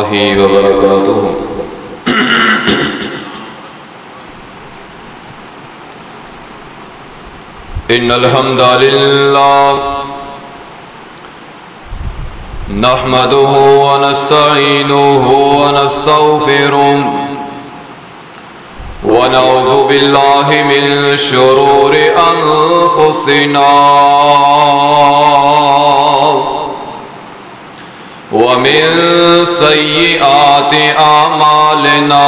اللہ وبرکاتہ۔ ان الحمد للہ نحمده ونستعینه ونستغفره ونعوذ باللہ من شرور انفسنا ومن سیئات اعمالنا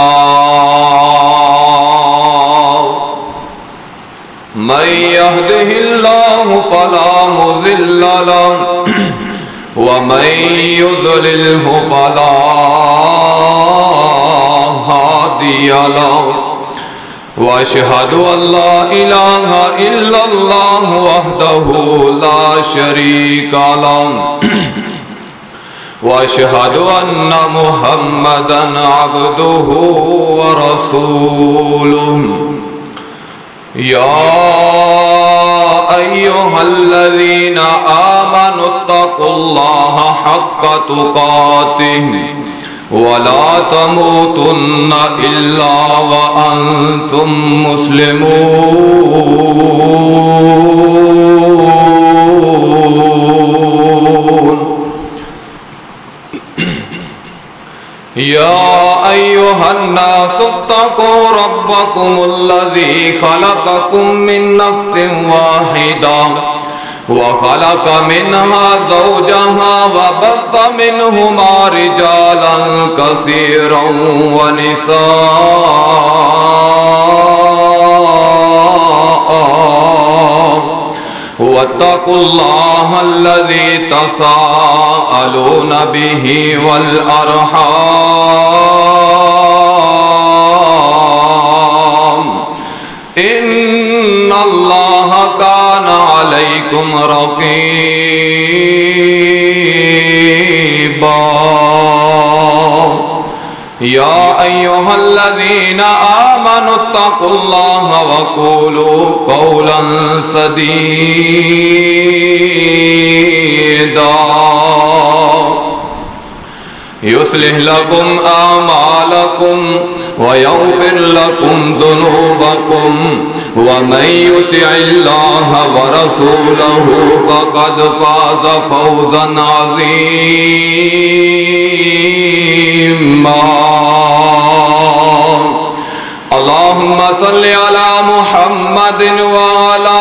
من يهده الله فلا مضل له ومن يضلله فلا هادي له واشهد ان لا اله الا الله وحده لا شريك له واشهد ان محمدا عبده ورسوله يا أيها الذين آمنوا اتقوا الله حق تقاته ولا تموتن إلا وأنتم مسلمون يا أيها الناس اتقوا ربكم الذي خلقكم من نفس واحدة وخلق منها زوجها وبث منهما رجالا كثيرا ونساء واتقوا الله الذي تساءلون به والأرحام إن الله كان عليكم رقيبا يا أيها الذين آمنوا اتقوا الله وقولوا قولا سديدا يصلح لكم أعمالكم ويغفر لكم ذنوبكم ومن يطع الله ورسوله فقد فاز فوزا عظيما اللهم صل على محمد وعلى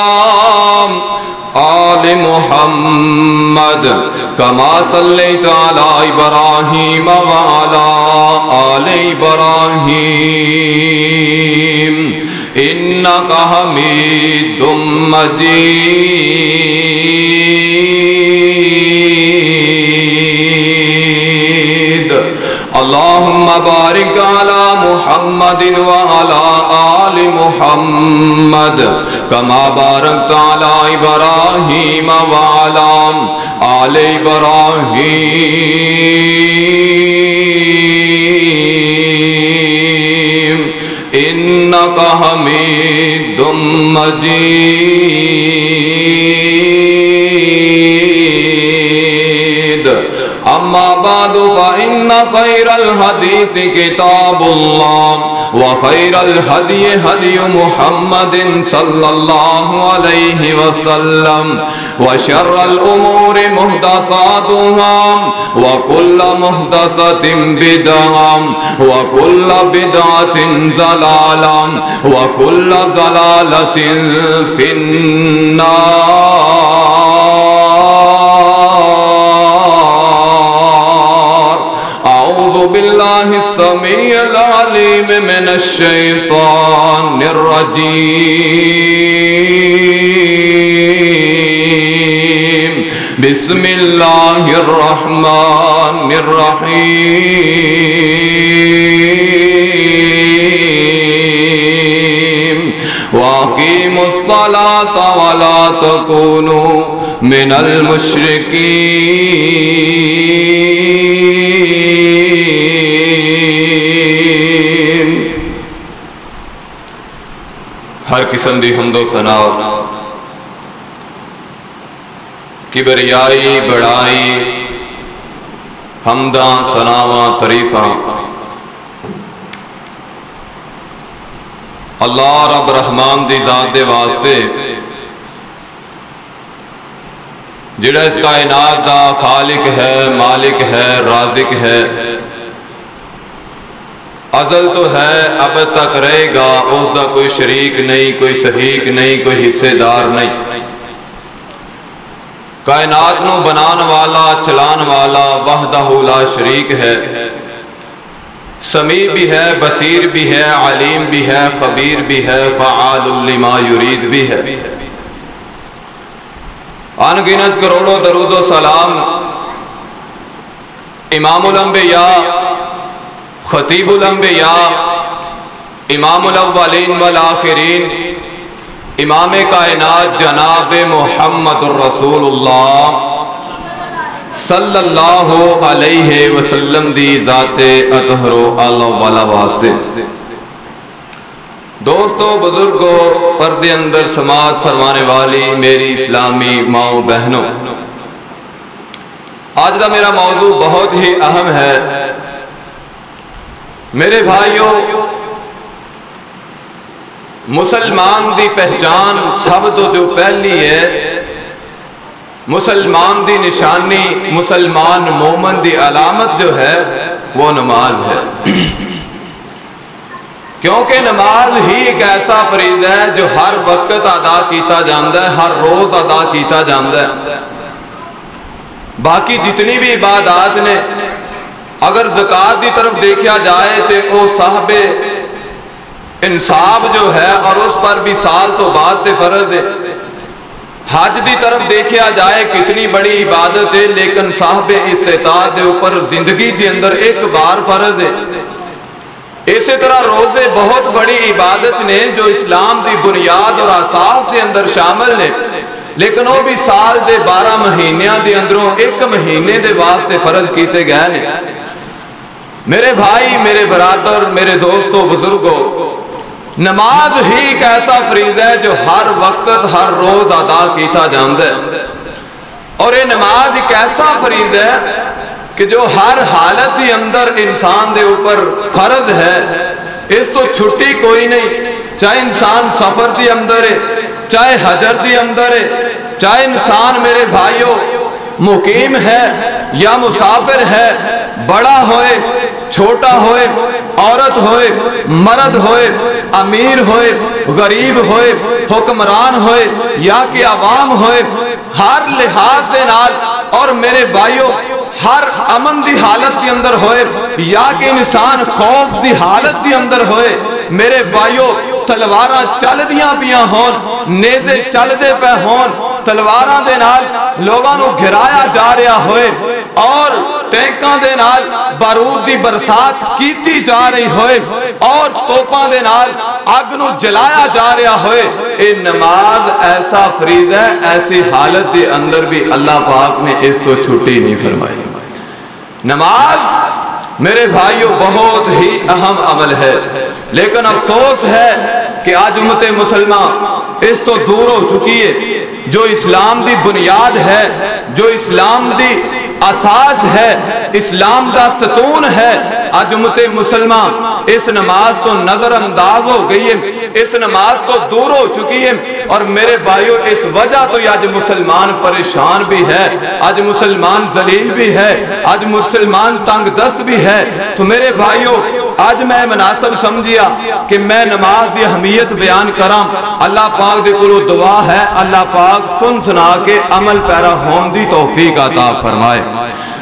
آل محمد كما صليت على إبراهيم وعلى آل إبراهيم إنك حميد مجيد اللهم بارك على محمد وعلى آل محمد كما باركت على إبراهيم وعلى آل إبراهيم إنك حميد مجيد أما بعد فإن خير الحديث كتاب الله وخير الهدي هدي محمد صلى الله عليه وسلم وشر الأمور محدثاتها وكل محدثة بدعة وكل بدعة ضلالة وكل ضلالة في النار. أعوذ بالله السميع العليم من الشيطان الرجيم بسم الله الرحمن الرحيم وأقيموا الصلاة ولا تكونوا من المشركين. ہر قسم دی حمد و ثنا کبریائی بڑائی حمداں ثناواں تعریفاں اللہ رب رحمان دی ذات دے واسطے جڑا اس کائنات دا خالق ہے، مالک ہے، رازق ہے، ازل تو ہے، اب تک رہے گا، اس دا کوئی شریک نہیں، کوئی شریک نہیں، کوئی حصے دار نہیں۔ کائنات نو بنان والا، چلان والا وحدہ لا شریک ہے، سمیع بھی ہے، بصیر بھی ہے، علیم بھی ہے، خبیر بھی ہے، فعال لما یرید بھی ہے۔ ان گنت کروڑوں درود و سلام امام الانبیاء، خطیب الانبیاء، امام الاولین والآخرین، امام کائنات جناب محمد الرسول اللہ صلی اللہ علیہ وسلم دی ذات اطہر و اعلیٰ والا واسطے۔ دوستو، بزرگوں، پردے اندر سماعت فرمانے والی میری اسلامی ماؤں بہنوں، آج کا میرا موضوع بہت ہی اہم ہے۔ میرے بھائیوں، مسلمان دی پہچان سب تو جو پہلی ہے، مسلمان دی نشانی، مسلمان مومن دی علامت جو ہے وہ نماز ہے، کیونکہ نماز ہی ایک ایسا فریضہ ہے جو ہر وقت ادا کیتا جاندہ ہے، ہر روز ادا کیتا جاندہ ہے۔ باقی جتنی بھی عبادات نے اگر زکوٰۃ دی طرف دیکھا جائے تو وہ صاحب انصاف جو ہے اور اس پر بھی سال تو بعد تے فرض ہے۔ حج دی طرف دیکھا جائے کتنی بڑی عبادت ہے، لیکن صاحب استطاعت دے اوپر زندگی کے اندر ایک بار فرض ہے۔ اسی طرح روزے بہت بڑی عبادت نے جو اسلام دی بنیاد اور اساس کے اندر شامل نے، لیکن وہ بھی سال دے 12 مہینیاں دے اندروں ایک مہینے دے واسطے فرض کیتے گئے نے۔ میرے بھائی، میرے برادر، میرے دوستو، بزرگوں، نماز ہی ایک ایسا فریضہ ہے جو ہر وقت ہر روز ادا کیتا جاندہ ہے، اور یہ نماز ایک ایسا فریضہ ہے کہ جو ہر حالت کے اندر انسان دے اوپر فرض ہے، اس تو چھٹی کوئی نہیں، چاہے انسان سفر دی اندر ہے، چاہے حجر دی اندر ہے، چاہے انسان میرے بھائیوں مقیم ہے یا مسافر ہے، بڑا ہوئے، چھوٹا ہوئے، عورت ہوئے، مرد ہوئے، امیر ہوئے، غریب ہوئے، حکمران ہوئے یا کہ عوام ہوئے، ہر لحاظ سے نال، اور میرے بھائیوں ہر امن دی حالت کے اندر ہوئے یا کہ انسان خوف دی حالت کے اندر ہوئے، میرے بھائیوں تلواراں چل دیاں پیاں ہون، نیزے چل دے پہ ہون، تلواراں دے نال لوگاں نو گھرایا جا رہا ہوئے اور ٹینکاں دے نال بارود دی برسات کیتی جا رہی ہوئے اور توپاں دے نال آگ نو جلایا جا رہا ہوئے، اے نماز ایسا فریضہ ہے، ایسی حالت دے اندر بھی اللہ پاک نے اس تو چھٹی نہیں فرمائی۔ نماز میرے بھائیوں بہت ہی اہم عمل ہے، لیکن افسوس ہے کہ آج امت مسلمان اس تو دور ہو چکی ہے۔ جو اسلام دی بنیاد ہے، جو اسلام دی اساس ہے، اسلام دا ستون ہے، آج امت مسلمان اس نماز تو نظر انداز ہو گئی ہے، اس نماز تو دور ہو چکی ہے، اور میرے بھائیوں اس وجہ تو آج مسلمان پریشان بھی ہے، آج مسلمان ذلیل بھی ہے، آج مسلمان تنگ دست بھی ہے۔ تو میرے بھائیوں آج میں مناسب سمجھیا کہ میں نماز دی اہمیت بیان کراں۔ اللہ پاک دے کولوں دعا ہے اللہ پاک سن سنا کے عمل پیرا ہون دی توفیق عطا فرمائے۔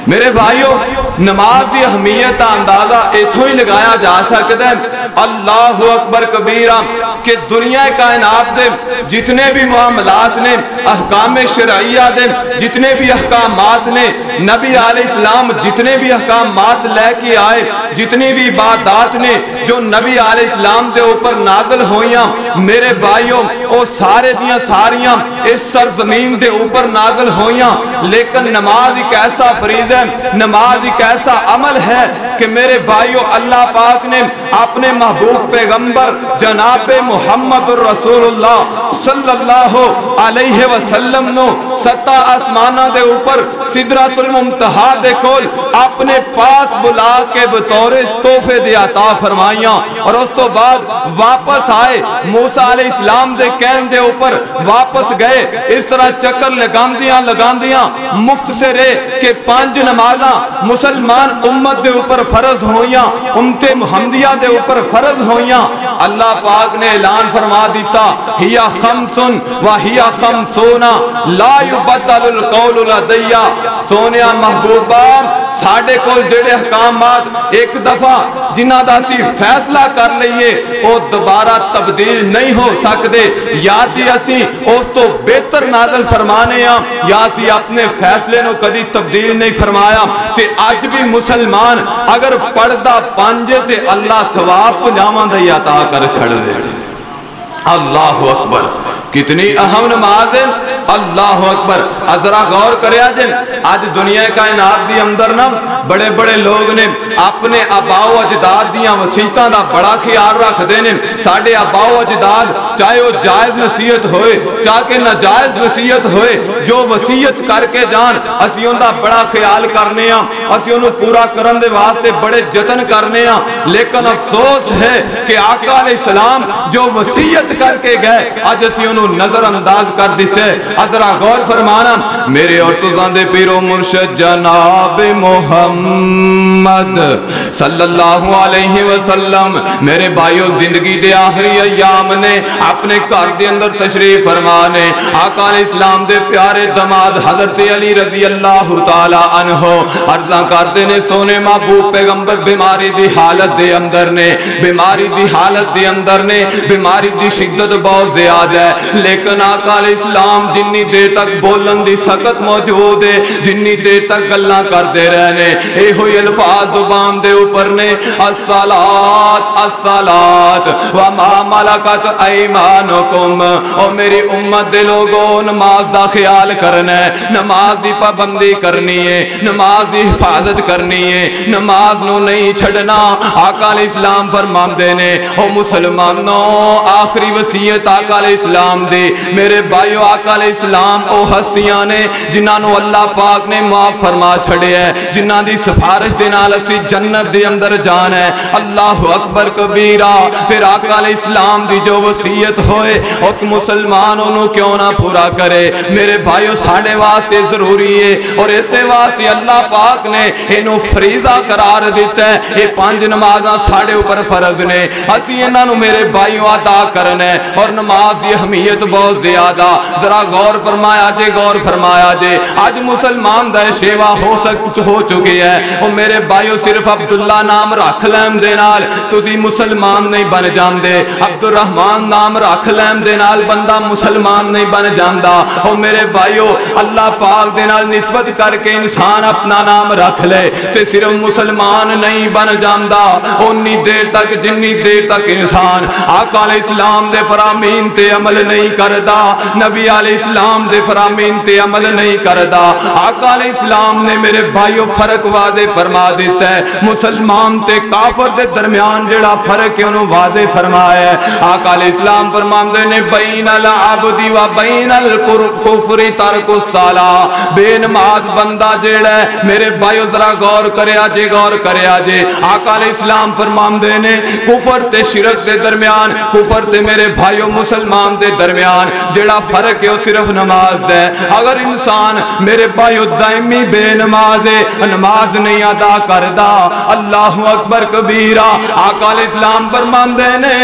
میرے بھائیوں نماز کی اہمیت کا اندازہ ایتھوں ہی لگایا جا سکتا ہے۔ اللہ اکبر کبیرہ کہ دنیا کائنات دے جتنے بھی معاملات نے، احکام شرعیہ دے جتنے بھی احکامات نے، نبی علیہ السلام جتنے بھی احکامات لے کے آئے، جتنی بھی عبادات نے جو نبی علیہ السلام دے اوپر نازل ہویاں، میرے بھائیوں وہ سارے دیاں ساریاں اس سرزمین دے اوپر نازل ہویاں، لیکن نماز ایک ایسا فریضہ ہے، نماز ایک ایسا عمل ہے کہ میرے بھائیو اللہ پاک نے اپنے محبوب پیغمبر جناب محمد رسول اللہ صلی اللہ علیہ وسلم نو ستا آسمانہ دے اوپر سدرۃ المنتہا دے کول اپنے پاس بلا کے بطور تحفے دی عطا فرمائیاں، اور اس تو بعد واپس آئے موسیٰ علیہ السلام دے کہن دے اوپر واپس گئے۔ اس طرح چکر لگاندیاں مختصرے کہ 5 نمازاں مسلمان امت دے اوپر فرض ہویاں، امت محمدیہ دے اوپر فرض ہویاں۔ اللہ پاک نے اعلان فرما دیتا ہیا خمسن و ہیا خمسونا لا یبدل القول لدیا، سونیا محبوبہ ساڑھے کول جڑے احکامات ایک دفعہ جنہ دا سی فیصلہ کر لئیے وہ دوبارہ تبدیل نہیں ہو سکتے، یا تی اسی اس تو بہتر نازل فرمانے ہیں یا سی اپنے فیصلے نو کدی تبدیل نہیں فرمایا۔ تے آج بھی مسلمان اگر پردہ پانجے تے اللہ ثواب پنجاواں دی عطا کر چھڑ دے۔ اللہ اکبر، کتنی اہم نماز ہے، اللہ اکبر۔ ذرا غور کریا جن آج دنیا کائنات دی اندر نا بڑے بڑے لوگ نے اپنے آباء و اجداد دیاں وصیتاں دا بڑا خیال رکھ دینے۔ ساڑھے آباء و اجداد چاہے وہ جائز نصیحت ہوئے چاہے ناجائز نصیحت ہوئے، جو وصیت کر کے جان اسی ان دا بڑا خیال کرنے ہیں، اسی انہوں پورا کرن دے واسطے بڑے جتن کرنے ہیں، لیکن افسوس ہے کہ آقا علیہ السلام جو وصیت کر کے گئے آج اسی انہوں نظر انداز کر دیتے۔ ذرا غور فرمانا، میرے اور تزاں دے پیر و مرشد جناب محمد صلی اللہ علیہ وسلم میرے بھائیو زندگی دے آخری ایام نے اپنے گھر دے اندر تشریف فرمانے آقا علیہ السلام دے پیارے دماد حضرت علی رضی اللہ تعالی عنہ عرضاں کرتے نے سونے محبوب پیغمبر بیماری دی حالت دے اندر نے، بیماری دی حالت دے اندر نے، بیماری دی شدت بہت زیادہ ہے، لیکن آقا علیہ السلام جنی دیر تک بولن دی سکت موجود ہے، جنی دیر تک گلہ کر دے رہنے، اے ہوئی الفاظ زبان دے اوپر نے الصلاة الصلاة وما ملکت ایمانکم، او میری امت دے لوگوں نماز دا خیال کرنا ہے، نماز دی پابندی کرنی ہے، نماز دی حفاظت کرنی ہے، نماز نو نہیں چھڑنا۔ آقا علیہ السلام فرماندے نے او مسلمانوں آخری وصیت آقا علیہ السلام دی، میرے بھائیو آقا علیہ السلام او ہستیاں نے جنہاں نو اللہ پاک نے معاف فرما چھڑے ہے، جنہاں دی سفارش دے نال اسی جنت دے اندر جان ہے۔ اللہ اکبر کبیرہ، پھر آقا علیہ السلام دی جو وصیت ہوئے اور مسلمان انہوں کیوں نہ پورا کرے؟ میرے بھائیو ساڑھے واسطے ضروری ہے، اور اسے واسطے اللہ پاک نے انہوں فریضہ قرار دیتا ہے، یہ 5 نمازاں ساڑھے اوپر فرض نے، اسی انہوں میرے بھائیو عطا کرنے، اور نماز دی اہمیت بہت زیادہ۔ ذرا غور فرمایا جے، غور فرمایا جے، آج مسلمان دے شیوہ ہو چکے ہیں، اور میرے بھائیو صرف عبداللہ نام رکھ لیم دے نال تسی مسلمان نہیں بن جاندے، عبدالرحمن نام رکھ لیم دے نال بندہ مسلمان نہیں بن جاندہ، اور میرے بھائیو اللہ پاک دے نال نسبت کر کے انسان اپنا نام رکھ لے تے صرف مسلمان نہیں بن جاندہ، انی دیر تک جنی دیر تک انسان آقا علیہ السلام دے فرامین تے عمل نہیں کردہ، نبی علیہ السلام دے فرامین تے عمل نہیں کردہ۔ آقا علیہ السلام نے میرے بھائیو فرق واضح فرما دیتا ہے، مسلمان تے کافر دے درمیان جڑا فرق ہے انہوں واضح فرمایا ہے۔ آقا علیہ السلام فرماندے نے بین العبد و بین الکفر ترک الصلاۃ، بے نماز بندہ جڑا ہے میرے بھائیو ذرا غور کریا جے، غور کریا جے، آقا علیہ السلام فرماندے نے کفر تے شرک دے درمیان، کفر تے میرے بھائیو مسلمان دے درمیان جڑا فرق ہے وہ صرف نماز دے۔ اگر انسان میرے بھائیو دائمی بے نماز ہے، نماز نہیں ادا کردہ، اللہ اکبر کبیرہ، آقا علیہ السلام فرماندے نے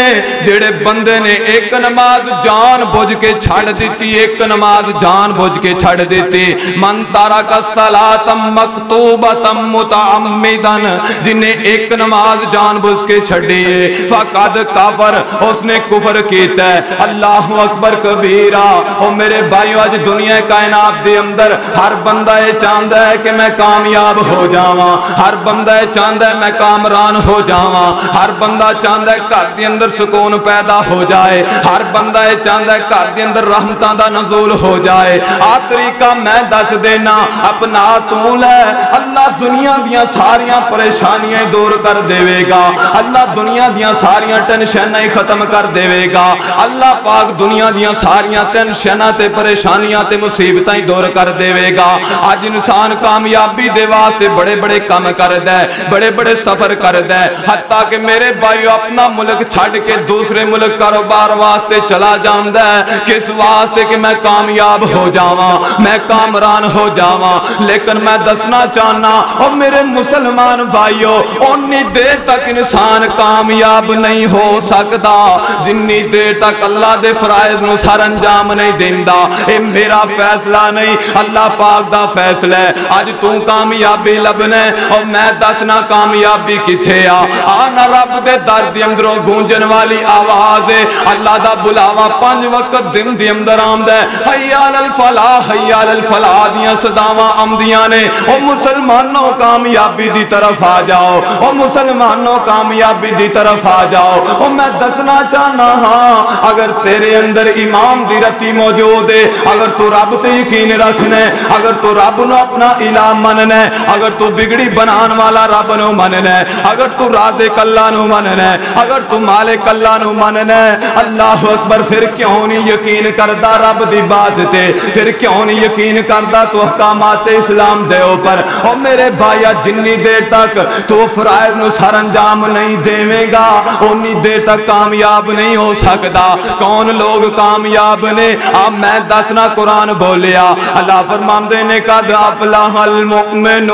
جڑے بندے نے ایک نماز جان بوجھ کے چھڑ دیتی، ایک نماز جان بوجھ کے چھڑ دیتی، من ترک الصلاۃ مکتوبۃ متعمدا، جنہیں ایک نماز جان بوجھ کے چھڑی ہے فقد کفر، اس نے کفر کیتا ہے۔ اللہ اکبر کبیرہ۔ او میرے بھائیو آج دنیا کائنات دے اندر ہر بندہ یہ چاہتا ہے کہ میں کامیاب ہو جاواں، ہر بندہ یہ چاہتا ہے میں کامران ہو جاواں، ہر بندہ چاہتا ہے گھر دے اندر سکون پیدا ہو جائے، ہر بندہ یہ چاہتا ہے گھر دے اندر رحمتاں دا نزول ہو جائے. آ طریقہ میں دس دینا اپنا تو لے. اللہ دنیا دیاں ساریاں پریشانیاں دور کر دے گا. اللہ دنیا دیاں ساریاں ٹینشناں ختم کر دے گا. اللہ پاک دنیا دیاں ساریاں ٹینشناں تے پریشانیاں تے مصیبتاں دور کر دے گا. آج انسان کامیابی دے واسطے بڑے بڑے کام کردا ہے, بڑے بڑے سفر کردا ہے, حتیٰ کہ میرے بھائیو اپنا ملک چھڑ کے دوسرے ملک کاروبار واسطے چلا جاندا ہے. کس واسطے کہ میں کامیاب ہو جاواں, میں کامران ہو جاواں. لیکن میں دسنا چاہنا اور میرے مسلمان بھائیو, اونی دیر تک انسان کامیاب نہیں ہو سکتا جنی دیر تک اللہ دے فرائض نو سر انجام نہیں دیندا. اے میرا فیصلہ نہیں, اللہ پاک دا فیصلہ ہے. آج تو کامیابی لبنے اور میں دسنا کامیابی کتھے آنا رب دے در دی اندروں گونجن والی آواز ہے. اللہ دا بلاوا 5 وقت دن دی اندر آمدہ ہے. حی علی الفلاح, حی علی الفلاح دیاں صداواں آمدیاں نے. او مسلمانوں کامیابی دی طرف آ جاؤ, او مسلمانوں کامیابی دی طرف آ جاؤ. او میں دسنا چاہنا ہاں, اگر تیرے اندر ایمان دی رتی موجود ہے, اگر تو رب تے یقین رکھنے, اگر تو رب نو اپنا الہ مننے, اگر تو بگڑی بنان والا رب نو مننے, اگر تو رازق اللہ نو مننے, اگر تو مالک اللہ نو مننے, اللہ اکبر, پھر کیوں نہیں یقین کردہ رب دی بات تے, پھر کیوں نہیں یقین کردہ تو احکامات اسلام دے اوپر. اور میرے بھائیا جنی دیر تک تو فرائض نو سر انجام نہیں دیویں گا انی دیر تک کامیاب نہیں ہو سکتا. کون لوگ کامیاب نے؟ اب میں دسنا قرآن بولیا. اللہ فرماندے نے قد افلح المؤمنون,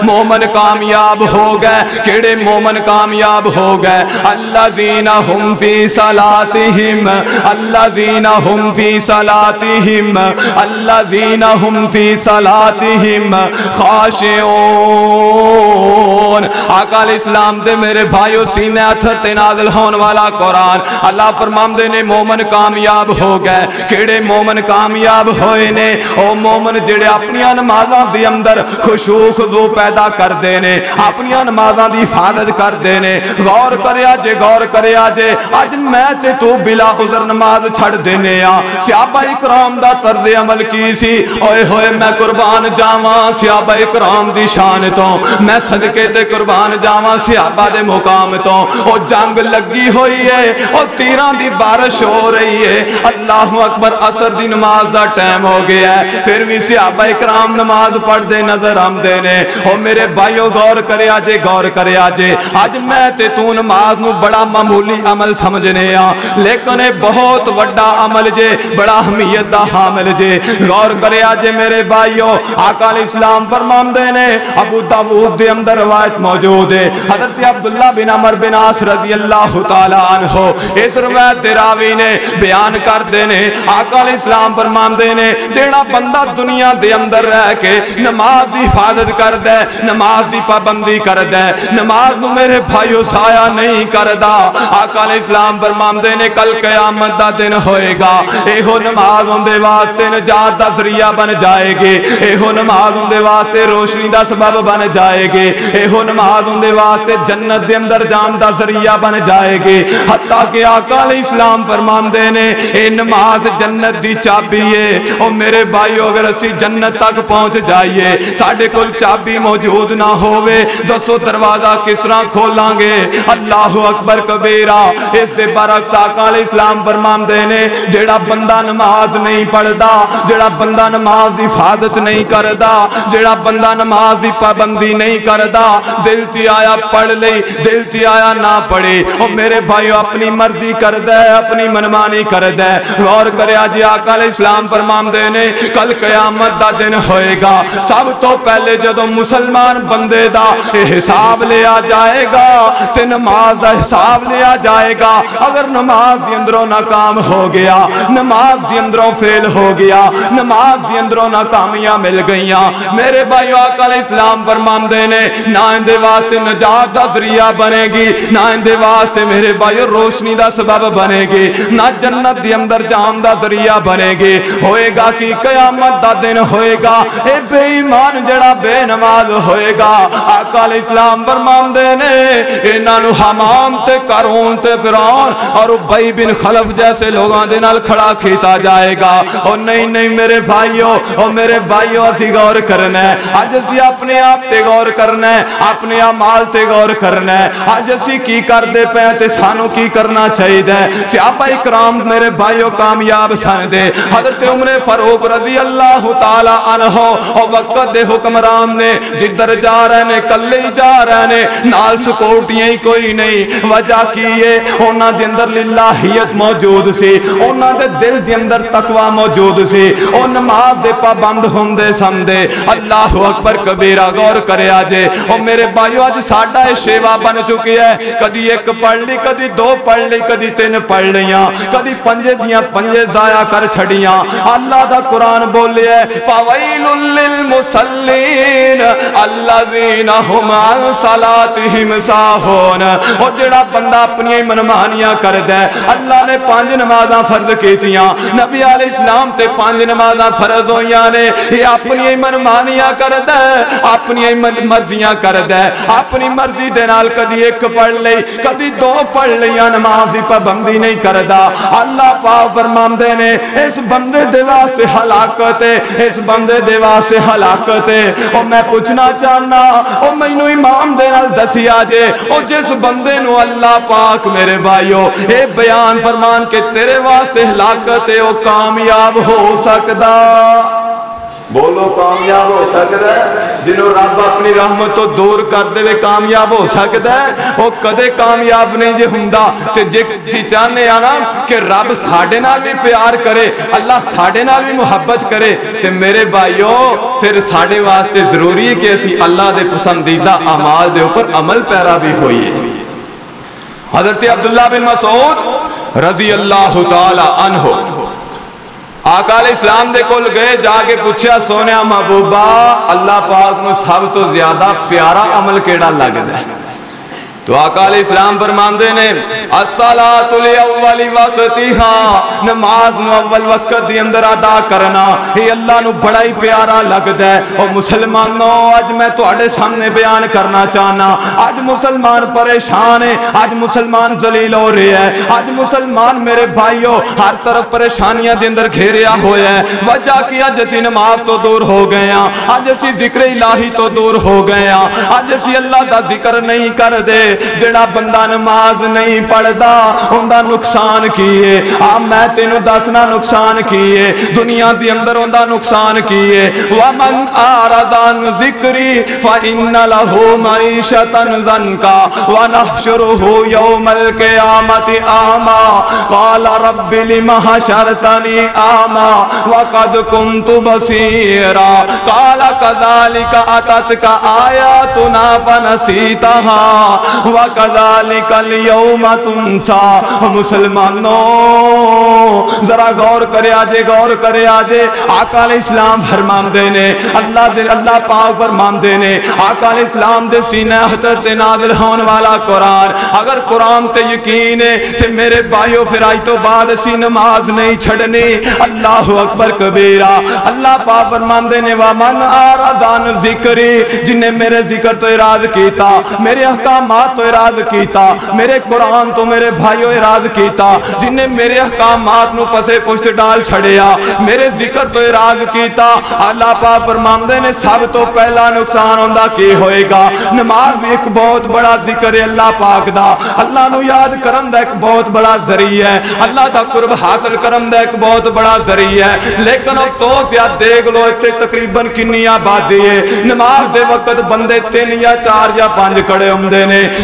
مومن کامیاب ہو گئے. کیڑے مومن کامیاب ہو گئے؟ الذین ہم فی صلاتہم, الذین ہم فی صلاتہم, الذین ہم فی صلاتہم خاشعون. آقا علیہ السلام دے میرے بھائیو سینے اتھر تے نازل ہون والا قرآن. اللہ فرماندے نے مومن کامیاب ہو گئے. کیڑے مومن کامیاب ہوئے نے؟ او مومن جڑے اپنی نمازاں دی اندر خشوع خضوع پیدا کر دینے, اپنی نمازاں دی حفاظت کر دینے. غور کریا جے, غور کریا جے, اج میں تے تو بلا عذر نماز چھڑ دینے آ. صحابہ اکرام دا طرز عمل کی سی, اوئے ہوئے میں قربان جاواں صحابہ اکرام دی شان تو, میں صدقے تے قربان جاواں صحابہ دے مقام تو. او جنگ لگی ہوئی ہے, او تیران دی بارش ہو رہی ہے, اللہ اکبر, عصر دی نماز دا ٹائم ہو گیا ہے, پھر بھی صحابہ اکرام نماز پڑھ دے نظر آمدے نے. او میرے بھائیو غور کرے آجے, غور کرے آجے. آج میں تے تو نماز نو بڑا معمولی عمل سمجھنے آ, لیکن بہت وڈا عمل جے, بڑا اہمیت دا حامل جے. غور کرے آجے میرے بھائیو. آقا علیہ السلام فرماندے نے, ابو داؤد دے اندر روایت موجود ہے, حضرت عبداللہ بن عمر بن عاص رضی اللہ تعالیٰ عنہ اس روایت دے راوی نے بیان کر دینے. آقا علیہ السلام فرماندے نے جیڑا بندہ دنیا دے اندر رہ کے نماز دی حفاظت کر دے, نماز دی پابندی کر دے, نماز نو میرے بھائیو سایہ نہیں کردا, آقا علیہ السلام فرماندے نے کل قیامت دا دن ہوئے گا, ایہو نماز اندے واسطے نجات دا ذریعہ بن جائے گی, ایہو نماز اندے واسطے روشنی دا سبب بن جائے گی, ایہو نماز اندے واسطے جنت دے اندر جان دا ذریعہ بن جائے گی. حتیٰ کہ آقا علیہ السلام فرماندے نے اے نماز جنت دی چابی ہے. اور میرے بھائیو اگر اسی جنت تک پہنچ جائیے, ساڑھے کل چابی موجود نہ ہوئے, دسو دروازہ کس طرح کھولیں گے؟ اللہ اکبر کبیرہ. اس دے برعکس آقا علیہ السلام فرماندے نے جڑا بندہ نماز نہیں پڑھدا, جڑا بندہ نماز دی حفاظت نہیں کردا, جڑا بندہ نماز دی پابندی نہیں کردا, دل تی آیا پڑھ لے, دل تی آیا نہ پڑھے, اور میرے بھائیو اپنی مرضی کردہ ہے, اپنی منمانی کردہ ہے. غور کرے آجی آقا علیہ السلام فرماندے نے کل قیامت دا دن ہوئے گا, سب تو پہلے جدو مسلمان بندے دا حساب لیا جائے گا تے نماز دا حساب لیا جائے گا. اگر نماز دی اندروں ناکام ہو گیا, نماز دی اندروں فیل ہو گیا, نماز دی اندروں ناکامیاں مل گئیاں, میرے بھائیو آقا علیہ السلام فرماندے نے نہ اندے واسطے نجات دا ذریعہ بنے گی، نہ اندے واسطے میرے بھائیو روشنی دا سبب بنے گی، نہ جنت دی اندر جام دا ذریعہ بنے گی۔ ہوئے گا کہ قیامت دا دن ہوئے گا، اے بے ایمان جڑا بے نماز ہوئے گا، آقا علیہ السلام فرمان دینے انہاں نو حامان تے قارون تے فرعون اور ابی بن خلف جیسے لوگاں دے نال کھڑا کیتا جائے گا۔ اور نہیں میرے بھائیو، اور میرے بھائیو اسی غور کرنا ہے، آج اسی اپنے آپ تے غور کرنا ہے، اپنے اعمال تے غور کرنا ہے، آج اسی کی کر دے پے تے سانو کی کرنا چاہیے دے۔ صحابہ اکرام میرے بھائیو کامیاب سن دے، حضرت عمر فاروق رضی اللہ تعالی عنہ اور وقت دے حکمران نے جدھر جا رہے نے کلے ہی جا رہے نے، نال سکورٹیاں ہی کوئی نہیں، وجہ کیے انہاں دے اندر للہیت موجود سی، انہاں دے دل دے اندر تقوی موجود سی، او نماز دے پابند ہوندے سمدے۔ اللہ اکبر کبیرہ، غور کرے آجے او میرے بھائیو آج ساڈا اے شیوا بن چکی ہے، کدی ایک پڑھ لی، کدی دو پڑھ لی، کدی تین پڑھ لیاں، کدی پنجے دیاں پنجے ضائع کر چھڑیاں۔ اللہ دا قرآن بولے ہے فَوَيْلٌ لِّلْمُصَلِّينَ الَّذِينَ هُمْ عَنْ صَلَاتِهِمْ سَاهُونَ۔ اور جڑا بندہ اپنی منمانیاں کردا ہے، اللہ نے 5 نمازاں فرض کیتیاں، نبی علیہ السلام تے 5 نمازاں فرض ہویاں نے، یہ اپنی منمانیاں کردا ہے، اپنی مرضیاں کردا ہے، اپنی مرضی دے نال کدی ایک پڑھ لئی، کدی 2 پڑھ لیاں، نماز دی پابندی نہیں کردا۔ اللہ پاک فرماندے نے اس بندے دے واسطے ہلاکت ہے، اس بندے دے واسطے ہلاکت ہے۔ اور میں پوچھنا چاہنا، او مینوں امام دے نال دسیا جے، او جس بندے نو اللہ پاک میرے بھائیو اے بیان فرمان کہ تیرے واسطے ہلاکت ہے، او کامیاب ہو سکدا؟ بولو کامیاب ہو سکتا ہے؟ جنہوں رب اپنی رحمت تو دور کر دے وے کامیاب ہو سکتا ہے؟ وہ کدے کامیاب نہیں جے ہوندا۔ تے جے سی چاہنے آنا کہ رب ساڈے نال بھی پیار کرے، اللہ ساڈے نال بھی محبت کرے، تے میرے بھائیو پھر ساڈے واسطے ضروری ہے کہ اسی اللہ دے پسندیدہ اعمال دے اوپر عمل پیرا بھی ہوئیے۔ حضرت عبداللہ بن مسعود رضی اللہ تعالی عنہ آقا علیہ السلام دے کول گئے، جا کے پوچھا سونیا محبوبہ اللہ پاک نو سب تو زیادہ پیارا عمل کیڑا لگدا ہے؟ تو آقا علیہ السلام فرماندے نے الصلاۃ لأول وقتها، نماز نو اول وقت دی اندر ادا کرنا یہ اللہ نو بڑا ہی پیارا لگدا ہے۔ اور مسلمانوں آج میں تواڈے سامنے بیان کرنا چاہنا، آج مسلمان پریشان ہے، آج مسلمان ذلیل ہو رہے ہیں، آج مسلمان میرے بھائیوں ہر طرف پریشانیاں دے اندر گھیریا ہویا ہے۔ وجہ کیا؟ جیسی نماز تو دور ہو گئے ہیں، آج اسی ذکر الہی تو دور ہو گئے ہیں، آج اسی اللہ دا ذکر نہیں کر دے۔ جڑا بندہ نماز نہیں پڑھدا اوندا نقصان کیے، میں تینوں دسنا نقصان کیے، دنیا دی اندر اوندا نقصان کیے۔ ومن اعرض عن ذکری فإن له معیشۃ ضنکا ونحشرہ یوم القیامۃ اعمی قال رب لم حشرتنی اعمی وقد كنت بصیرا قال كذلك اتتك آیاتنا فنسیتها وَقَذَلِكَ الْيَوْمَ تُنْسَى۔ مسلمانوں ذرا غور کرے آجے، غور کرے آجے۔ آقا علیہ السلام فرمان دینے، اللہ پاک فرمان دینے، آقا علیہ السلام دے سینہ حضرت نازل ہون والا قرآن، اگر قرآن تے یقین ہے تے میرے بھائیو پھر آج تو بعد اسی نماز نہیں چھڑنی۔ اللہ اکبر کبیرہ۔ اللہ پاک فرمان دینے وَمَنْ أَعْرَضَ عَنْ ذِكْرِي، جنہیں میرے ذکر تو اعراض کیتا، میرے احکامات تو اعراض کیتا، میرے قرآن تو میرے بھائیو اعراض کیتا، جنہیں میرے احکامات نو پسے پشت ڈال چھڑیا، میرے ذکر تو اعراض کیتا۔ اللہ پاک فرماندے نے سب تو پہلا نقصان ہوندا کی ہوئے گا؟ نماز بھی ایک بہت بڑا ذکر ہے اللہ پاک دا، اللہ نو یاد کرن دا ایک بہت بڑا ذریعہ ہے، اللہ دا قرب حاصل کرن دا ایک بہت بڑا ذریعہ ہے۔ لیکن افسوس یا دیکھ لو اتنے تقریباً کنی آبادی ہے، نماز دے وقت بندے 3 یا 4 یا 5 کھڑے ہوندے نے،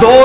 2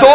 2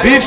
20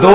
2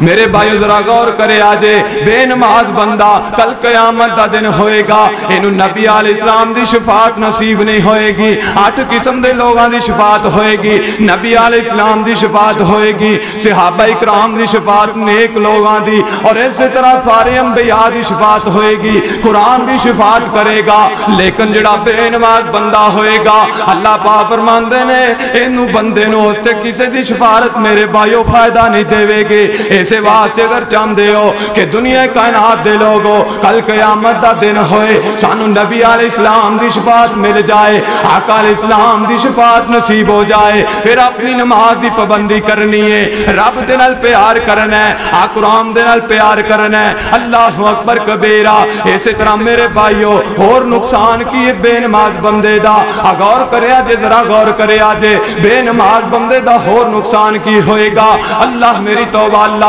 میرے بھائیو ذرا غور کرے آجے بے نماز بندہ کل قیامت دا دن ہوئے گا انہوں نبی علیہ السلام دی شفاعت نصیب نہیں ہوئے گی 8 قسم دے لوگاں دی شفاعت ہوئے گی نبی علیہ السلام دی شفاعت ہوئے گی صحابہ اکرام دی شفاعت نیک لوگاں دی اور اسی طرح سارے انبیاء دی شفاعت ہوئے گی قرآن بھی شفاعت کرے گا لیکن جڑا بے نماز بندہ ہوئے گا اللہ پاک فرماندے نے انہوں بندے نو اس تے کسے دی شفاعت میرے بھائیو فائدہ نہیں دے گے ایسے واسطے اگر چاندے ہو کہ دنیا کائنات دے لوگو کل قیامت دا دن ہوئے سانو نبی علیہ السلام دی شفاعت مل جائے آقا علیہ السلام دی شفاعت نصیب ہو جائے پھر اپنی نماز دی پابندی کرنی ہے رب دے نال پیار کرنا ہے قرآن دے نال پیار کرنا ہے اللہ اکبر کبیرہ اسی طرح میرے بھائیو اور نقصان کی بے نماز بندے دا غور کرے آجے ذرا غور کرے آجے بے نماز بندے دا اور نقصان کی ہوئے گا اللہ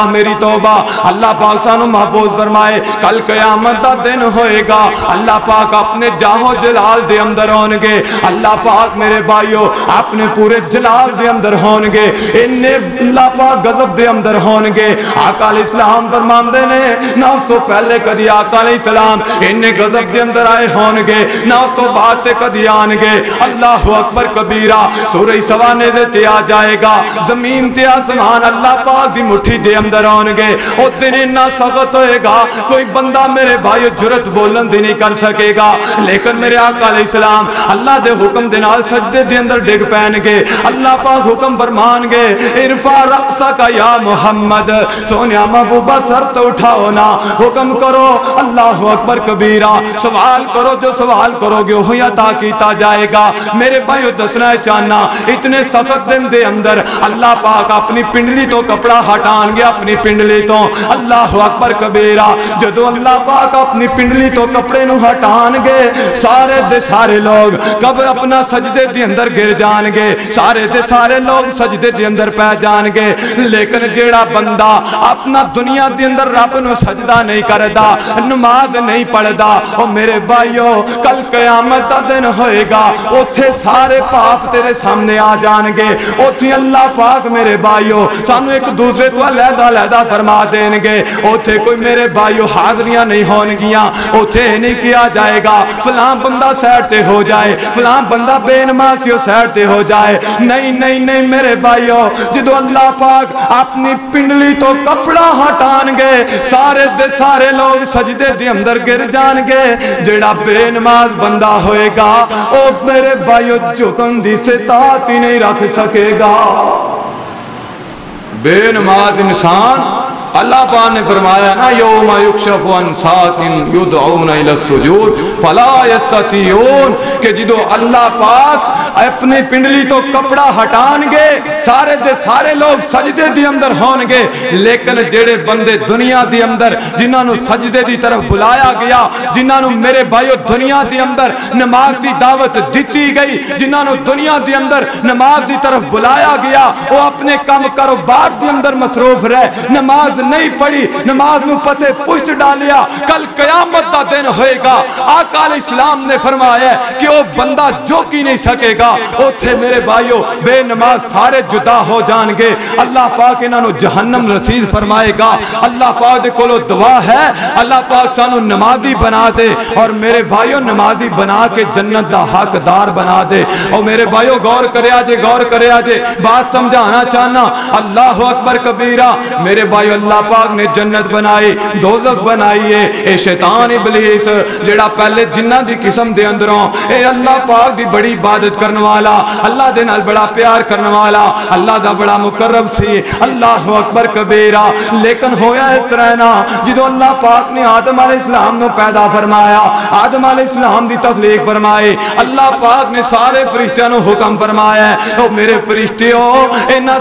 میری توبہ اللہ پاک سانو محفوظ فرمائے کل قیامت دا دن ہوئے گا اللہ پاک اپنے جاہو جلال دے اندر ہونگے اللہ پاک میرے بھائیو اپنے پورے جلال دے اندر ہونگے انہیں اللہ پاک غضب دے اندر ہونگے آقا علیہ السلام فرماندے نے نہ اس تو پہلے کدی آقا علیہ السلام انہیں غضب دے اندر آئے ہونگے نہ اس تو بعد تے کدی آنگے اللہ اکبر کبیرہ سورہ سوانے دے تے آ جائے گا زمین تے آسمان اللہ پاک دی مٹھی دے اندر ہونگے او دن اتنا سخت ہوئے گا کوئی بندہ میرے بھائیو جرت بولن دی نہیں کر سکے گا لیکن میرے آقا علیہ السلام اللہ دے حکم دے نال سجدے دے اندر ڈگ پہنگے اللہ پاک حکم فرمان گے ارفع رأسک یا محمد سونیا محبوبہ سر تو اٹھاؤ نا حکم کرو اللہ اکبر کبیرہ سوال کرو جو سوال کرو گے وہی عطا کیتا جائے گا میرے بھائیو دسنا چاہنا اتنے سخت دن دے اندر اللہ پاک اپنی پنڈلی تو کپڑا ہٹان گیا اپنی پنڈلی تو اللہ اکبر کبیرہ جدو اللہ پاک اپنی پنڈلی تو کپڑے نو ہٹان گے سارے دے سارے لوگ کب اپنا سجدے دے اندر گر جان گے سارے دے سارے لوگ سجدے دے اندر پہ جان گے لیکن جیڑا بندہ اپنا دنیا دے اندر رب نو سجدہ نہیں کردا نماز نہیں پڑھدا او میرے بھائیو کل قیامت دا دن ہوئے گا اوتھے سارے پاپ تیرے سامنے آ جان گے اوتھے اللہ پاک میرے بھائیو سانو ایک دوسرے تو علیحدہ فرما دیں گے اوتھے کوئی میرے بھائیو حاضریاں نہیں ہون گیاں اوتھے نہیں کیا جائے گا فلاں بندہ سیٹ تے ہو جائے فلاں بندہ بے نمازیوں سیٹ تے ہو جائے نہیں میرے بھائیو جدو اللہ پاک اپنی پنڈلی تو کپڑا ہٹان گے سارے دے سارے لوگ سجدے دے اندر گر جان گے جڑا بے نماز بندہ ہوئے گا او میرے بھائیو جھکن دی سے طاقت ہی نہیں رکھ سکے گا بے نماز انسان اللہ پاک نے فرمایا نا یوم یکشف عن ساق یدعون الی السجود فلا یستطیعون کہ جدو اللہ پاک اپنی پنڈلی تو کپڑا ہٹان گے سارے دے سارے لوگ سجدے دی اندر ہون گے لیکن جڑے بندے دنیا دی اندر جنہاں نو سجدے دی طرف بلایا گیا جنہاں نو میرے بھائیو دنیا دی اندر نماز دی دعوت دیتی گئی جنہاں نو دنیا دی اندر نماز دی طرف بلایا گیا وہ اپنے کام کاروبار دی اندر مصروف رہے نماز نہیں پڑھی نماز نو پسے پشت ڈالیا کل قیامت دا دن ہوئے گا آقا علیہ السلام نے فرمایا کہ وہ بندہ جو کی نہیں سکے گا اوتھے میرے بھائیو بے نماز سارے جدا ہو جان گے اللہ پاک انہاں نو جہنم رسید فرمائے گا اللہ پاک دے کولو دعا ہے اللہ پاک سانو نمازی بنا دے اور میرے بھائیو نمازی بنا کے جنت دا حقدار بنا دے اور میرے بھائیو غور کرے آجے بات سمجھانا چاہنا اللہ اکبر کبیرہ میرے بھائیو اللہ پاک نے جنت بنائی دوزخ بنائی ہے اے شیطان ابلیس جڑا پہلے جنہ دی قسم دے اندروں اے اللہ پاک دی بڑی عبادت کرنے والا اللہ دے نال بڑا پیار کرنے والا اللہ دا بڑا مقرب سی اللہ اکبر کبیرہ لیکن ہویا اس طرح نا جدو اللہ پاک نے آدم علیہ السلام نو پیدا فرمایا آدم علیہ السلام دی تخلیق فرمائی اللہ پاک نے سارے فرشتوں نو حکم فرمایا او میرے فرشتیوں انہاں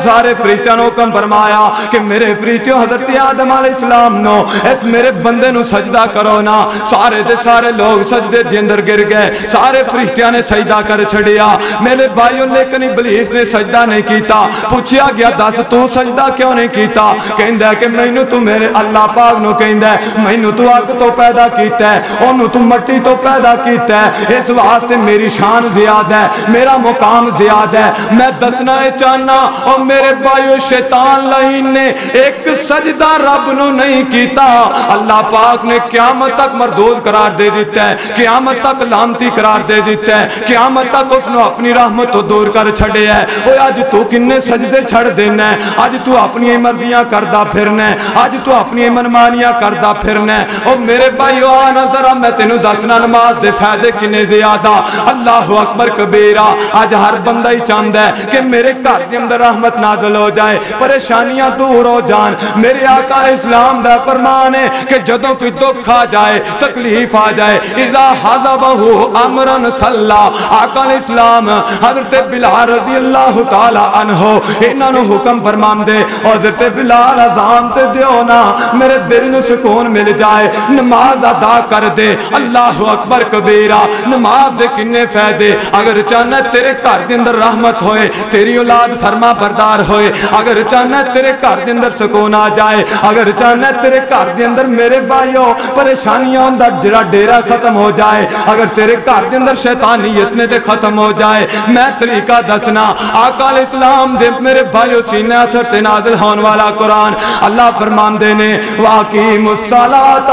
سارے فرشتوں نو حکم فرمایا کہ میرے فرشتیوں حضرت آدم علیہ السلام نو اس میرے بندے نو سجدہ کرو نا سارے دے سارے لوگ سجدے دے اندر گر گئے سارے فرشتیاں نے سجدہ سجدہ کر چھڑیا میرے بھائیوں لیکن ابلیس نے سجدہ نہیں کیتا پوچھیا گیا دس تو سجدہ کیوں نہیں کیتا کہندہ ہے کہ مینوں تو میرے اللہ پاک نو کہندہ ہے مینوں تو اگ تو پیدا کیتا ہے انہوں تو مٹی تو پیدا کیتا ہے اس واسطے میری شان زیادہ ہے میرا مقام زیادہ ہے میں دسنا چاہنا اور میرے بھائیو شیطان لعین نے ایک سجدہ رب نو نہیں کیتا اللہ پاک نے قیامت تک مردود قرار دے دیتا ہے قیامت تک لعنتی قرار دے دیتا ہے قیامت تک اس نے اپنی رحمت تو دور کر چھڑے ہے اوہ آج تو کنے سجدے چھڑ دینا ہے آج تو اپنی مرضیاں کردہ پھرنا ہے آج تو اپنی منمانیاں کردہ پھرنا ہے اور میرے بھائیو آنا ذرا میں تینوں دسنا نماز دے فائدے کنے زیادہ اللہ اکبر کبیرہ آج ہر بندہ ہی چاہتا ہے کہ میرے گھر کے اندر رحمت نازل ہو جائے پریشانیاں دور ہو جان میرے آقا اسلام دا فرمان ہے کہ جدوں کوئی دکھ آ جائے تکلیف آ جائے اذا حضبہ امرن صلی آقا اسلام حضرت بلال رضی اللہ تعالی عنہ انہوں نے حکم فرمان دے حضرت بلال اذان سے دیو نا میرے دل نے سکون مل جائے نماز ادا کر دے اللہ اکبر کبیرہ نماز دے کنے فائدے اگر چاہنا تیرے گھر کے اندر رحمت ہوئے تیری اولاد فرما بردار ہوئے اگر چاہنا تیرے گھر کے اندر سکون آ جائے اگر چاہنا تیرے گھر کے اندر میرے بھائیوں پریشانیاں اندر جڑا ڈیرہ ختم ہو جائے اگر تیرے گھر کے اندر شیطانیت نے دے ختم ہو جائے میں طریقہ دسنا آقا علیہ السلام دے میرے بھائیوں سینہ اتھر تے نازل ہون والا قرآن اللہ فرمان دینے وَاقِيمُ الصَّلَاةَ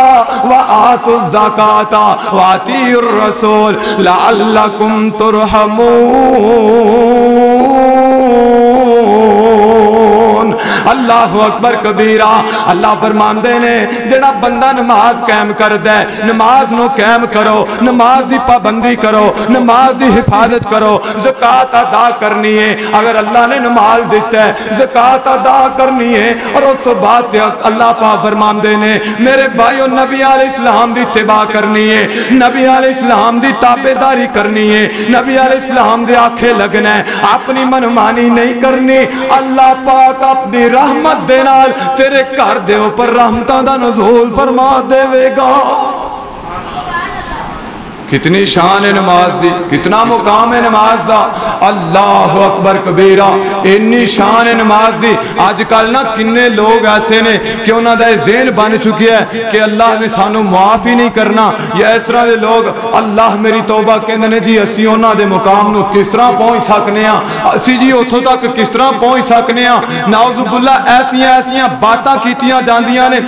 وَآتُوا الزَّكَاةَ وَأَطِيعُوا الرَّسُولَ لَعَلَّكُمْ تُرْحَمُونَ اللہ اکبر کبیرہ اللہ فرمان دینے جڑا بندہ نماز قائم کر دے نماز نو قائم کرو نماز دی پابندی کرو نماز دی حفاظت کرو زکاة ادا کرنی ہے اگر اللہ نے نماز دیتا ہے زکاة ادا کرنی ہے اور اس تو بعد اللہ پاک فرمان دینے میرے بھائیو نبی علیہ السلام دی اتباع کرنی ہے نبی علیہ السلام دی تابعداری کرنی ہے نبی علیہ السلام دی آنکھیں لگنا ہے اپنی منمانی نہیں کرنی اللہ پاک اپنی رحمت دے نال تیرے گھر دے اوپر رحمتاں دا نزول فرما دے گا کتنی شان ہے نماز دی کتنا مقام ہے نماز دا اللہ اکبر کبیرہ اتنی شان ہے نماز دی آج کل نا کنے لوگ ایسے نے کہ انہاں دا ذہن بن چکی ہے کہ اللہ نے سانو معاف ہی نہیں کرنا یا اس طرح دے لوگ اللہ میری توبہ کہندے نے جی اسی انہاں دے مقام نو کس طرح پہنچ سکنے ہاں اسی جی اتھوں تک کس طرح پہنچ سکنے ہاں نعوذ باللہ ایسیاں باتاں کیتیاں جاندیاں نے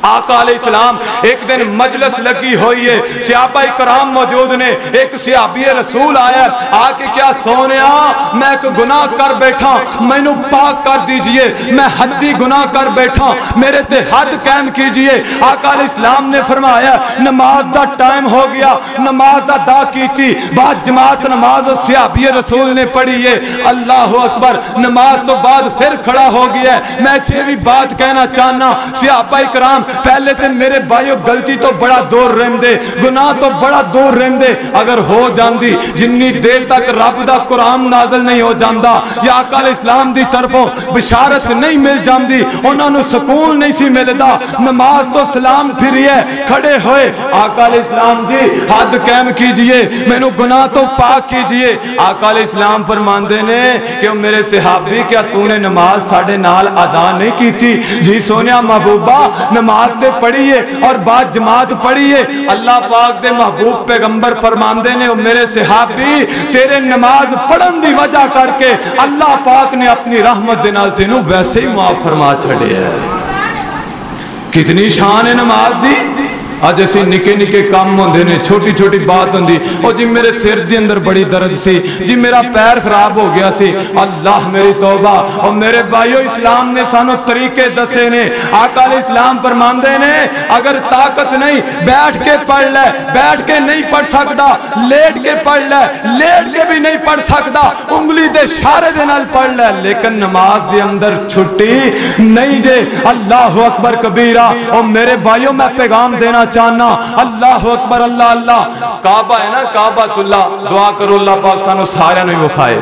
آقا علیہ السلام ایک دن مجلس لگی ہوئی ہے صحابہ کرام موجود نے ایک صحابی رسول آیا آکے کیا سونیا میں ایک گناہ کر بیٹھا میں نو پاک کر دیجئے میں حدی گناہ کر بیٹھا میرے تے حد قائم کیجئے آقا علیہ السلام نے فرمایا نماز دا ٹائم ہو گیا نماز ادا کی تھی بعد جماعت نماز صحابی رسول نے پڑھی ہے اللہ اکبر نماز تو بعد پھر کھڑا ہو گیا ہے میں تھے بھی بات کہنا چاہنا صحابہ کرام پہلے تے میرے بھائیو غلطی تو بڑا دور رہندے گناہ تو بڑا دور رہندے اگر ہو جاندی جنی دیر تک رب دا قرآن نازل نہیں ہو جاندہ یا آقا علیہ السلام دی طرفوں بشارت نہیں مل جاندی انہوں نے سکون نہیں سی ملدا نماز تو سلام پھری ہے کھڑے ہوئے آقا علیہ السلام جی حد قائم کیجئے میں نو گناہ تو پاک کیجئے آقا علیہ السلام فرمان دینے کہ میرے صحابی کیا تو نے نماز ساڑھے نال ادا نہیں کی تھی جی سونیا محبوبہ نماز تے پڑھیے اور بعد جماعت پڑھیے اللہ پاک دے محبوب پیغمبر فرمان دینے میرے صحابی تیرے نماز پڑھن دی وجہ کر کے اللہ پاک نے اپنی رحمت دے نال تینوں ویسے ہی معاف فرما چھڑے ہے کتنی شان ہے نماز دی آج ایسی نکے نکے کام ہوندے نے چھوٹی چھوٹی بات ہوندی او جی میرے سر دی اندر بڑی درد سی جی میرا پیر خراب ہو گیا سی اللہ میری توبہ اور میرے بھائیو اسلام نے سانو طریقے دسے نے آقا علیہ السلام فرمان دے نے اگر طاقت نہیں بیٹھ کے پڑھ لے بیٹھ کے نہیں پڑھ سکتا لیٹ کے پڑھ لے لیٹ کے بھی نہیں پڑھ سکتا انگلی دے شارے دے نال پڑھ لے لیکن نماز دے اندر چھٹی نہیں جے اللہ اکبر کبیرہ اور میرے بھائیو میں پیغام دینا چاہنا. اللہ اکبر اللہ اللہ. کعبہ ہے نا کعبۃ اللہ, دعا کرو اللہ پاک سانو سارے نو وکھائے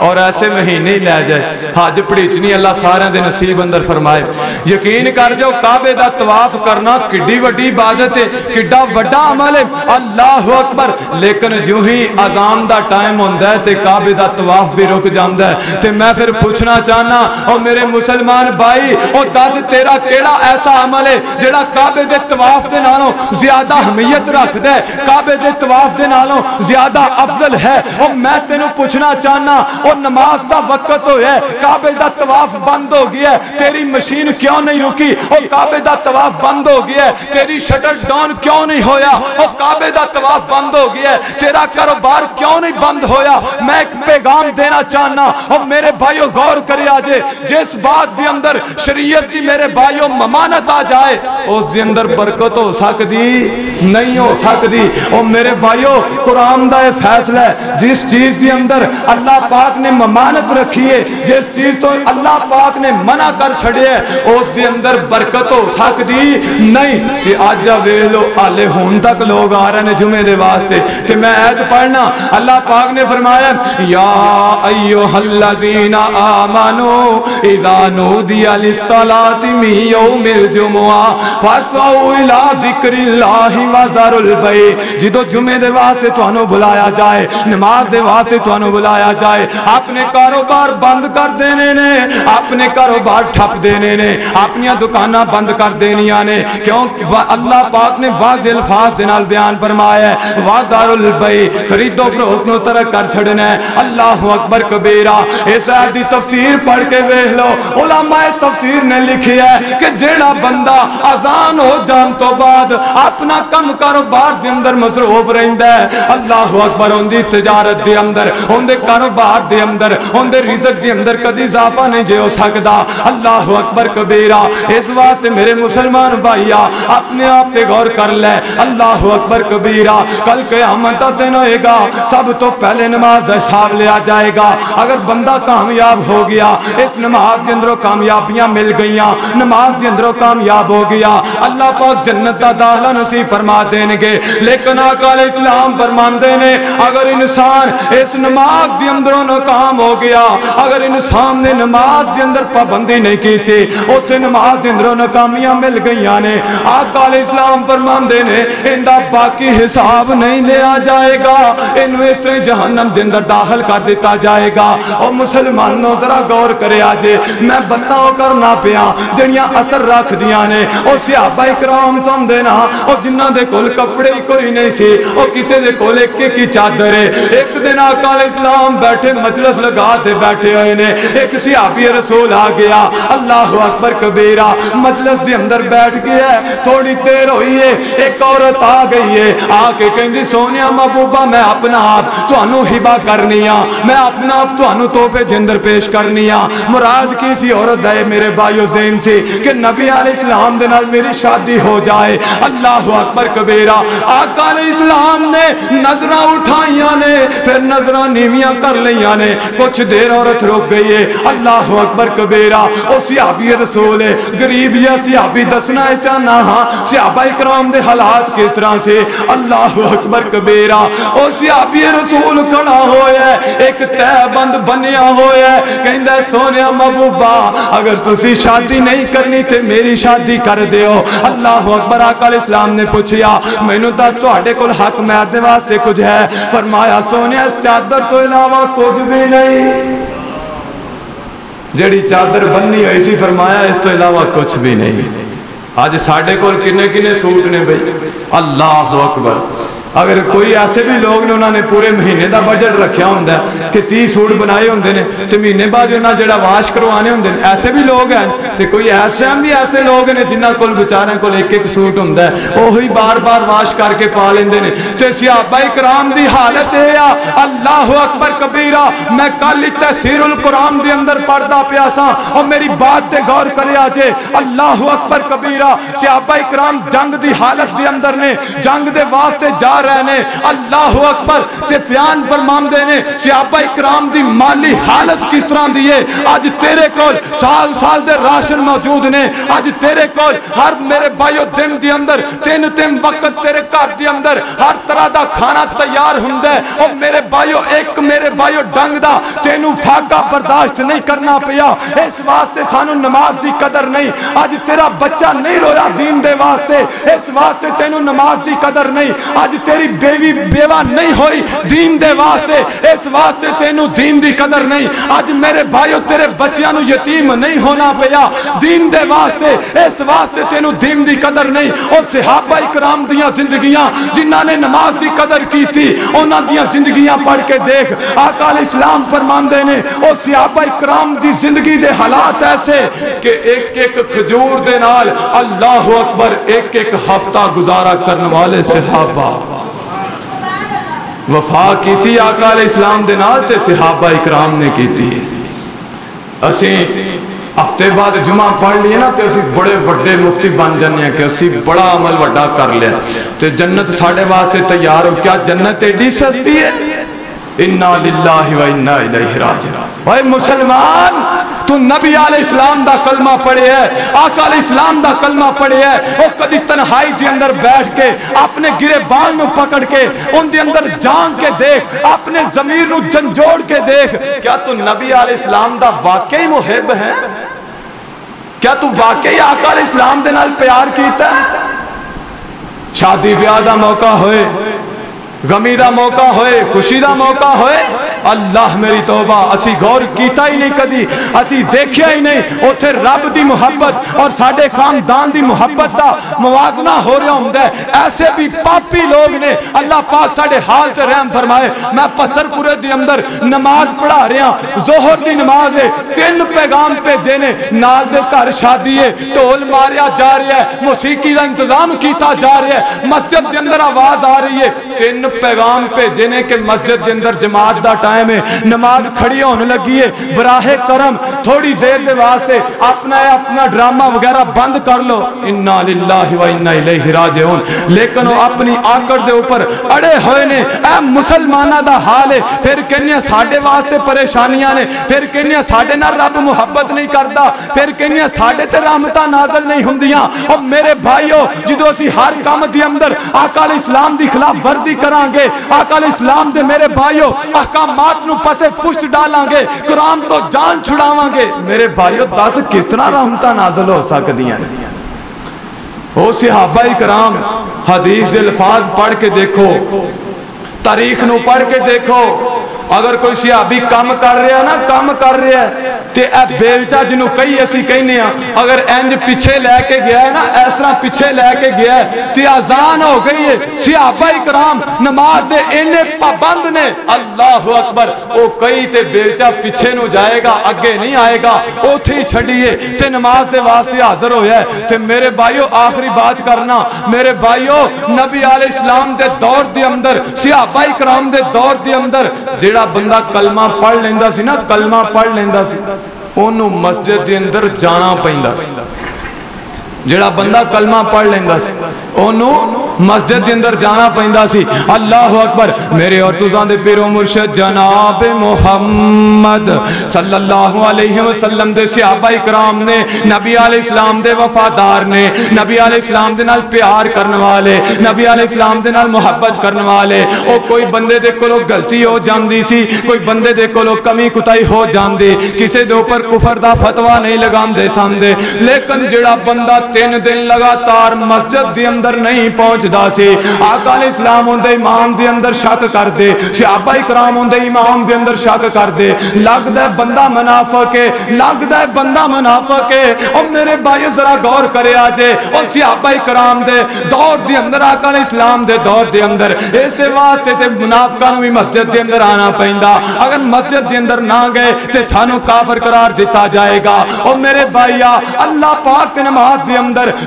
اور ایسے مہینے ہی لے جائے. حج پڑیچنی اللہ سارے دے نصیب اندر فرمائے. یقین کر جو کعبے دا طواف کرنا کڈی وڈی عبادت ہے, کڈا وڈا عمل ہے. اللہ اکبر. لیکن جو ہی اذان دا ٹائم ہوندا ہے تے کعبے دا طواف بھی رک جاندا ہے. تے میں پھر پوچھنا چاہنا او میرے مسلمان بھائی, او دس تیرا کیڑا ایسا عمل ہے جڑا کعبے دے طواف دے نالوں زیادہ اہمیت رکھدا ہے, کعبے دے طواف دے نالوں زیادہ افضل ہے؟ او میں تینوں پوچھنا چاہنا, او نماز دا وقت ہویا ہے, کعبے دا طواف بند ہو گیا ہے, تیری مشین کیوں نہیں رکی؟ او کعبے دا طواف بند ہو گیا ہے, تیری شٹر ڈاؤن کیوں نہیں ہویا؟ او کعبے دا طواف بند ہو گیا ہے, تیرا کاروبار کیوں نہیں بند ہویا؟ میں ایک پیغام دینا چاہنا, او میرے بھائیو غور کرے آجے, جس بات دی اندر شریعت دی میرے بھائیو ممانت آ جائے اس دی اندر برکت ہو سکتی نہیں ہو سکتی. او میرے بھائیو قرآن دا فیصلہ ہے, جس چیز دی اندر اللہ پاک نے ممانت رکھی ہے, جس چیز تو اللہ پاک نے منع کر چھڑے ہے, اس دی اندر برکت ہو سکتی نہیں. کہ آجا ویلو آلے ہون تک لوگ آ رہے ہیں جمعے دے واسطے. کہ میں عید پڑھنا, اللہ پاک نے فرمایا یا ایوہ الذین آمنوا اذا نودی للصلاة من یوم الجمعہ فاسعوا الی ذکر اللہ وذروا البیع. جدو جمعے دے واسطے تو انہوں بلایا جائے, نماز دے واسطے تو انہوں بلایا جائے, اپنے کاروبار بند کر دینے نے, اپنے کاروبار ٹھپ دینے نے, اپنی دکانہ بند کر دینیاں نے. کیوں اللہ پاک نے واضح الفاظ دنال بیان فرمایا ہے وذروا البیع, خرید و فروخت نو ترک کر چھڑنا ہے. اللہ اکبر کبیرہ. اس آیت دی تفسیر پڑھ کے ویکھ لو, علماء تفسیر نے لکھی ہے کہ جیڑا بندہ اذان ہو جان تو بعد اپنا کم کاروبار دے اندر مصروف رہندا ہے, اللہ اکبر, ان دی تجارت دے اندر, ان دے کاروبار دے اندر, ان دے رزق دے اندر کدی اضافہ نہیں جے ہو سکدا. اللہ اکبر کبیرہ. اس واسطے میرے مسلمان بھائیا اپنے آپ تے غور کر لے. اللہ اکبر کبیرہ. کل قیامت دا دن ہوئے گا, سب تو پہلے نماز حساب لیا جائے گا. اگر بندہ کامیاب ہو گیا, اس نماز کے اندروں کامیابیاں مل گئیاں, نماز کے اندروں کامیاب ہو گیا, اللہ پاک جنت دا داخلہ نصیب فرما دیں گے. لیکن آقا علیہ السلام فرماندے نے اگر انسان اس نماز کے اندروں ناکام ہو گیا, اگر انسان نے نماز کے اندر پابندی نہیں کی تھی, اوتھے نماز کے اندروں ناکامیاں مل گئیاں نے, آقا علیہ السلام فرماندے نے اندہ باقی حساب نہیں لیا جائے گا, انہوں اس طرح جہنم دے اندر داخل کر دیتا جائے گا. اور مسلمانوں ذرا غور کرے آجے, میں بتاؤ کرنا پیا جنیاں اثر رکھ دیاں نے. اور صحابہ اکرام سمدے نا, اور جنہ دے کول کپڑے کوئی نہیں سی, اور کسے دے کول ایک کی چادر ہے. ایک دن آقا علیہ السلام بیٹھے مجلس لگا تے بیٹھے ہوئے نے, ایک صحابی رسول آ گیا, اللہ اکبر کبیرہ, مجلس دے اندر بیٹھ گیا ہے. تھوڑی دیر ہوئی ہے, ایک عورت آ گئی ہے, آ کے کہیں سونیا محبوبہ میں اپنا آپ تو انو ہبا کرنیا, میں اپنا آپ تو انو توفے جندر پیش کرنیا. مراد کسی عورت ہے میرے بھائیو ذہن سے کہ نبی علیہ السلام دے نال میری شادی ہو جائے. اللہ اکبر کبیرہ. آقا علیہ السلام نے نظرہ اٹھائیاں نے, پھر نظرہ نیمیاں کر لیاں نے, کچھ دیر عورت رک گئی ہے. اللہ اکبر کبیرہ. او صحابی رسول ہے, غریب یا صحابی دسنا ہے چاہنا ہاں صحابہ اکرام دے حالات کس طرح سے. اللہ اکبر کبیرہ. او صحابی رسول کھڑا ہویا ہے, ایک تہ بند بنیا ہویا ہے, کہندہ سونیا محبوبہ اگر تسی شادی نہیں کرنی تے میری شادی کر دیو. اللہ اکبر. آقا علیہ السلام نے پوچھیا مینوں دس تہاڈے کول حق مہر دے واسطے کچھ ہے؟ فرمایا سونیا اس چادر تو علاوہ کچھ بھی نہیں. جڑی چادر بننی ہوئی سی, فرمایا اس تو علاوہ کچھ بھی نہیں. آج ساڑھے کول کنے کنے سوٹ نے بھئی. اللہ اکبر. اگر کوئی ایسے بھی لوگ نے انہوں نے پورے مہینے دا بجٹ رکھیا ہوندہ ہے کہ 30 سوٹ بنائے ہوندے نے, تو مہینے بعد انہوں جڑا واش کروانے ہوندے ہیں, ایسے بھی لوگ ہیں. تو کوئی ایسے ہم بھی ایسے لوگ ہیں جنہ کول بچاریں کول ایک ایک سوٹ ہوندہ ہے, وہی بار بار واش کر کے پا لیندے نے. تو صحابہ اکرام دی حالت ہے یا اللہ اکبر کبیرہ. میں کل تفسیر القرآن دی اندر پڑھدا پیا سا, اور میری بات تے غور کرے آجے. اللہ اکبر کبیرہ. صحابہ اکرام جنگ دی حالت دی اندر نے, جنگ دے واسطے جا رہے نے. اللہ اکبر. تے فیان فرمان دے نے, صحابہ اکرام دی مالی حالت کس طرح دی ہے. آج تیرے کول سال سال دے راشن موجود نے. آج تیرے کول ہر میرے بھائیو دن دی اندر تین وقت تیرے گھر دی اندر ہر طرح دا کھانا تیار ہوندا ہے. اور میرے بھائیو ایک میرے بھائیو ڈنگ دا تینوں فاقہ برداشت نہیں کرنا پیا. اس واسطے سانو نماز دی قدر نہیں. آج تیرا بچہ نہیں رویا دین دے واسطے, اس واسطے تینوں نماز دی قدر نہیں. آج تیری بیوی بیوہ نہیں ہوئی دین دے واسطے, اس واسطے تینوں دین دی قدر نہیں. آج میرے بھائیو تیرے بچیاں نو یتیم نہیں ہونا پیا دین دے واسطے, اس واسطے تینوں دین دی قدر نہیں. اور صحابہ اکرام دیاں زندگیاں جنہاں نے نماز دی قدر کی تھی انہاں دیاں زندگیاں پڑھ کے دیکھ. آقا علیہ السلام فرماندے نے اور صحابہ اکرام دی زندگی دے حالات ایسے کہ ایک ایک کھجور دے نال اللہ اکبر ایک ایک ہفتہ گزارا کرنے والے صحابہ وفا کی تھی آقا علیہ السلام دے نال تے صحابہ اکرام نے کی تھی. اسی ہفتے بعد جمعہ پڑھ لیے نا تے اسی بڑے وڈے مفتی بن جانے ہیں کہ اسی بڑا عمل وڈا کر لیا تے جنت ساڑھے واسطے تیار ہو. کیا جنت ایڈی سستی ہے؟ انا للہ و انا الیہ راجعون. اے مسلمان تو نبی علیہ السلام دا کلمہ پڑھے ہے, آقا علیہ السلام دا کلمہ پڑھے ہے, اور کدی تنہائی دے اندر بیٹھ کے اپنے گرے بال نو پکڑ کے ان دے اندر جان کے دیکھ, اپنے ضمیر نو جھنجھوڑ کے دیکھ. کیا تو نبی علیہ السلام دا واقعی محب ہے؟ کیا تو واقعی آقا علیہ السلام دے نال پیار کیتا ہے؟ شادی بیاہ دا موقع ہوئے, غمی دا موقع ہوئے, خوشی دا موقع ہوئے, اللہ میری توبہ اسی غور کیتا ہی نہیں کدی, اسی دیکھیا ہی نہیں اوتھے رب دی محبت اور ساڈے خاندان دی محبت دا موازنہ ہو رہا ہوندا ہے. ایسے بھی پاپی لوگ نے, اللہ پاک ساڈے حال تے رحم فرمائے. میں پسر پورے دی اندر نماز پڑھا رہا, ظہر دی نماز ہے, 3 پیغام بھیجے نے, نال دے گھر شادی ہے, ڈھول ماریا جا رہا ہے, موسیقی دا انتظام کیتا جا رہا ہے, مسجد دے اندر آواز آ رہی ہے. 3 پیغام بھیجے نے کہ مسجد دے اندر جماعت دا ٹائم ہے, نماز کھڑی ہونے لگی ہے, براہ کرم تھوڑی دیر دے واسطے اپنا ڈرامہ وغیرہ بند کر لو. انا للہ و انا الیہ راجعون. لیکن وہ اپنی آکڑ دے اوپر اڑے ہوئے نے. اے مسلمانہ دا حال ہے, پھر کہنیاں ساڑھے واسطے پریشانیاں نے, پھر کہنیاں ساڑھے نہ رب محبت نہیں کردا, پھر کہنیاں ساڑھے تے رحمتاں نازل نہیں ہوندیاں. اور میرے بھائیو جدو اسی ہر کام دی اندر آقا علیہ السلام دی خلاف ورزی کران گے, آقا علیہ السلام دے میرے بھائیو احکامات نو پسے پشت ڈالان گے, قرآن تو جان چھڑاواں گے, میرے بھائیو دس کس طرح رحمتاں نازل ہو سکدیاں. او صحابہ کرام حدیث دے الفاظ پڑھ کے دیکھو, تاریخ نو پڑھ کے دیکھو. اگر کوئی صحابی کام کر رہا ہے نا, کام کر رہا ہے تے اے بیوچا جنہوں کئی ایسی کہنے ہیں, اگر انج پیچھے لے کے گیا ہے نا, اس طرح پیچھے لے کے گیا ہے تے آزان ہو گئی ہے. صحابہ کرام نماز دے انہیں پابند نے, اللہ اکبر. او کئی تے بیوچا پیچھے نو جائے گا, اگے نہیں آئے گا, اوتھے ہی چھڑیے تے نماز دے واسطے حاضر ہویا ہے. تے میرے بھائیو آخری بات کرنا, میرے بھائیو نبی علیہ السلام دے دور دے اندر, صحابہ کرام دے دور دے اندر جڑا بندہ کلمہ پڑھ لیندا سی نا, کلمہ پڑھ لیندا سی, انہوں مسجد دے اندر جانا پیندا سی. جڑا بندہ کلمہ پڑھ لیندا سی انہوں مسجد دے اندر جانا پیندا سی. اللہ اکبر. میرے اور تزاں دے پیر و مرشد جناب محمد صلی اللہ علیہ وسلم دے صحابہ اکرام نے, نبی علیہ السلام دے وفادار نے, نبی علیہ السلام دے نال پیار کرنے والے, نبی علیہ السلام دے نال محبت کرنے والے. او کوئی بندے دے کولو غلطی ہو جاندی سی, کوئی بندے دے کولو کمی کوتاہی ہو جاندی, کسے دے اوپر کفر دا فتوی نہیں لگاندے ساندے. لیکن جڑا بندہ 3 دن لگاتار مسجد دے اندر نہیں پہنچدا سی, آقا علیہ السلام اون دے ایمان دے اندر شک کر دے, صحابہ کرام اون دے ایمان دے اندر شک کر دے, لگدا ہے بندہ منافق ہے, لگدا ہے بندہ منافق ہے. او میرے بھائیو ذرا غور کرے آجے, او صحابہ کرام دے دور دے اندر, آقا علیہ السلام دے دور دے اندر اس واسطے تے منافقاں نوں بھی مسجد دے اندر آنا پیندا. اگر مسجد دے اندر نہ گئے تے سانو کافر قرار دتا جائے گا. او میرے بھائیا اللہ پاک تے نماز دے اندر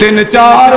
3-4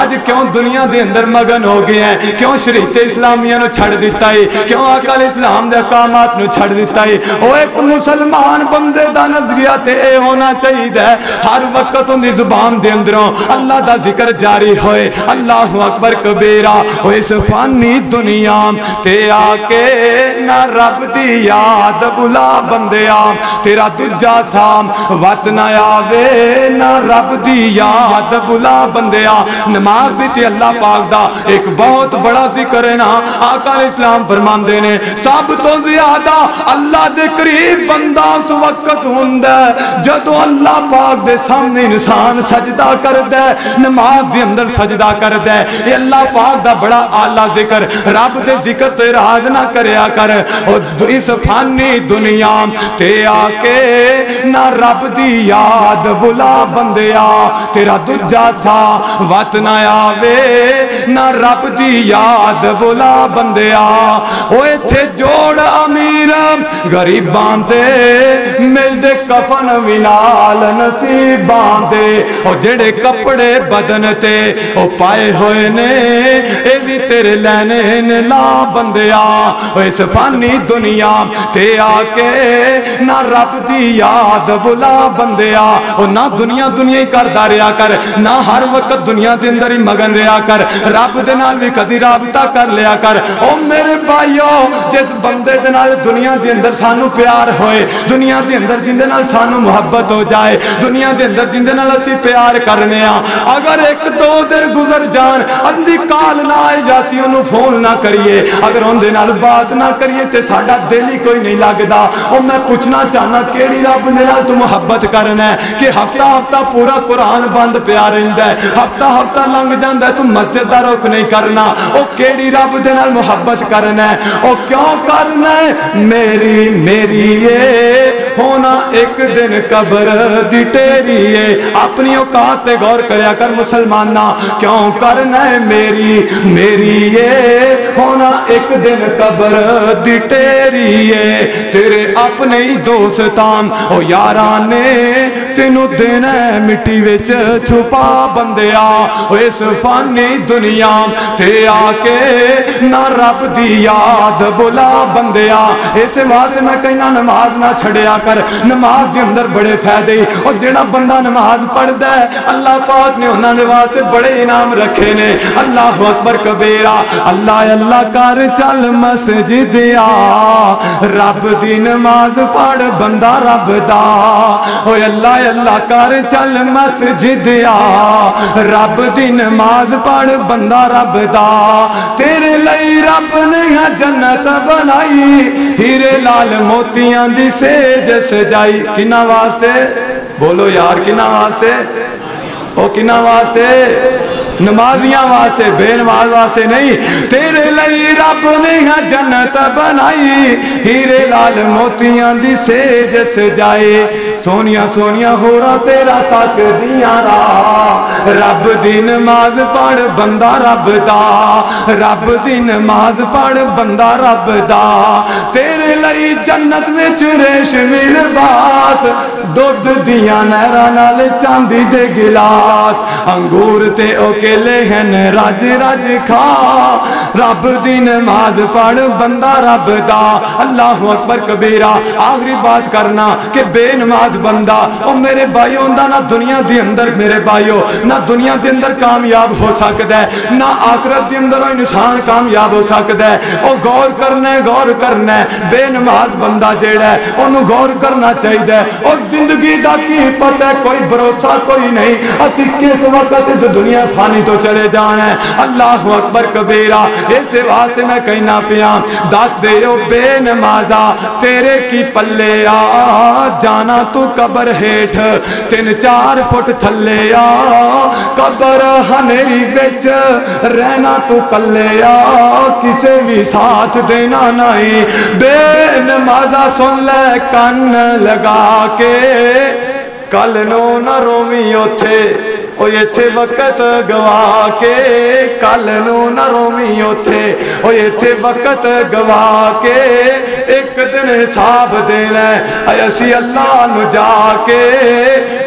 اج کیوں دنیا دے اندر مگن ہو گئے ہیں, کیوں شریعت اسلامیہ نو چھڑ دیتا ہے, کیوں آقا اسلام دے احکامات نو چھڑ دیتا ہے. او ایک مسلمان بندے دا نظریہ تے اے ہونا چاہیے ہر وقت ان دی زبان دے اندروں اللہ دا ذکر جاری ہوئے, اللہ اکبر کبیرہ. او اس فانی دنیا تے آکے نہ رب دی یاد بلا بندیا, تیرا تجھا سام وط نہ آوے نہ رب دی یاد بلا بندیا. نماز بھی تے اللہ پاک دا ایک بہت بڑا ذکر ہے نا. آقا اسلام فرمان دینے سب تو زیادہ اللہ دے قریب بندہ اس وقت ہوندہ جدو اللہ پاک دے سامنے انسان سجدہ کر دے, نماز دے اندر سجدہ کر دے. یہ اللہ پاک دا بڑا اعلیٰ ذکر, رب دے ذکر تے راز نہ کریا کر. اور اس فانی دنیا تے آکے نہ رب دی یاد بلا بندیا, تیرا دجا سا وط نہ آوے نہ رب دی یاد بلا بندیا. اوے تھے جوڑ امیر غریباں دے مل دے کفن ونال نصیباں دے, او جڑے کپڑے بدن تے او پائے ہوئے نے اے بھی تیرے لینے نے لا بندیا. او اس فانی دنیا تے آکے نہ رب دی یاد بلا بندیا. او نہ دنیا دنیا ہی کر داریا کر, نہ ہر وقت دنیا دے اندر ہی مگن رہا کر, رب دے نال بھی کدی رابطہ کر لیا کر. او میرے بھائیو جس بندے دے نال دنیا دے اندر سانو پیار ہوئے, دنیا دے اندر جن دے نال سانو محبت ہو جائے, دنیا دے اندر جن دے نال اسی پیار کرنے ہاں, اگر ایک دو دن گزر جان اندھی کال نہ آئے جاسی انہوں فون نہ کریے, اگر ان دے نال بات نہ کریے تے ساڑا دل ہی کوئی نہیں لگدا. او میں پوچھنا چاہنا کیڑی رب دے نال تو محبت کرنا ہے کہ ہفتہ ہفتہ پورا قرآن بند پیا رہندا ہے, ہفتہ ہفتہ لنگ جاندا ہے تو مسجد دا رخ نہیں کرنا. او کیڑی رب دے نال محبت کرنا ہے, او کیوں کرنا ہے؟ میری میری یہ ہونا ایک دن قبر دی تیری ہے. اپنی اوقات تے غور کریا کر مسلمانہ, کیوں کرنا ہے میری میری یہ ہونا ایک دن قبر دی تیری ہے. تیرے اپنے ہی دوستان او یارانے تینوں دینا ہے مٹی وچ چھپا بندیا. او اس فانی دنیا تے آکے نہ رب دی یاد بلا بندیا. اس واسطے میں کہنا نماز نہ چھڑیا کر, نماز دے اندر بڑے فائدے. اور جڑا بندہ نماز پڑھدا ہے اللہ پاک نے انہاں دے واسطے بڑے انعام رکھے نے. اللہ اکبر کبیرہ. اللہ اللہ کر چل مسجد آ, رب دی نماز پڑھ بندہ رب دا. اوے اللہ اللہ کر چل مسجد آ, رب دی نماز پڑھ بندہ رب دا. تیرے لئی رب نے جنت بنائی, ہیرے لال موتیاں دی سیج سجائی. کنا واسطے بولو یار, کنا واسطے؟ او کنا واسطے؟ نمازیاں واسطے, بے نماز واسطے نہیں. تیرے لئی رب نے جنت بنائی, ہیرے لال موتیاں دی سیج سجائے. سونیاں سونیاں ہورا تیرا تک دیاں راہ, رب دی نماز پڑھ بندہ رب دا, رب دی نماز پڑھ بندہ رب دا. تیرے لئی جنت وچ ریشمی لباس, دودھ دیاں نہراں نال چاندی دے گلاس, انگور تے او کیلے ہیں راج راج کھا, رب دی نماز پڑھ بندہ رب دا. اللہ اکبر کبیرہ. آخری بات کرنا کہ بے نماز بندہ او میرے بھائیوں دا نہ دنیا دے اندر, میرے بھائیوں نہ دنیا دے اندر کامیاب ہو سکتا ہے, نہ آخرت دے اندر انسان کامیاب ہو سکتا ہے. او غور کرنا ہے, غور کرنا ہے. بے نماز بندہ جیڑا ہے انہوں غور کرنا چاہیے. او زندگی دا کی پتہ ہے, کوئی بھروسہ کوئی نہیں, اسی کس وقت اس دنیا فانی تو چلے جانا ہے. اللہ اکبر کبیرہ. اس واسطے میں کہنا پیا دس دے او بے نمازا تیرے کی پلے آ, جانا تو قبر ہیٹھ 3-4 فٹ تھلے آ, قبر ہنیری وچ رہنا تو کلے آ, کسے بھی ساتھ دینا نہیں. بے نمازا سن لے کن لگا کے, کل نو نہ رومی اوتھے, او ایتھے وقت گوا کے, کل نو نہ رومی اوتھے, او ایتھے وقت گوا کے, ایک دن حساب دینا ہے اسی اللہ نو جا کے,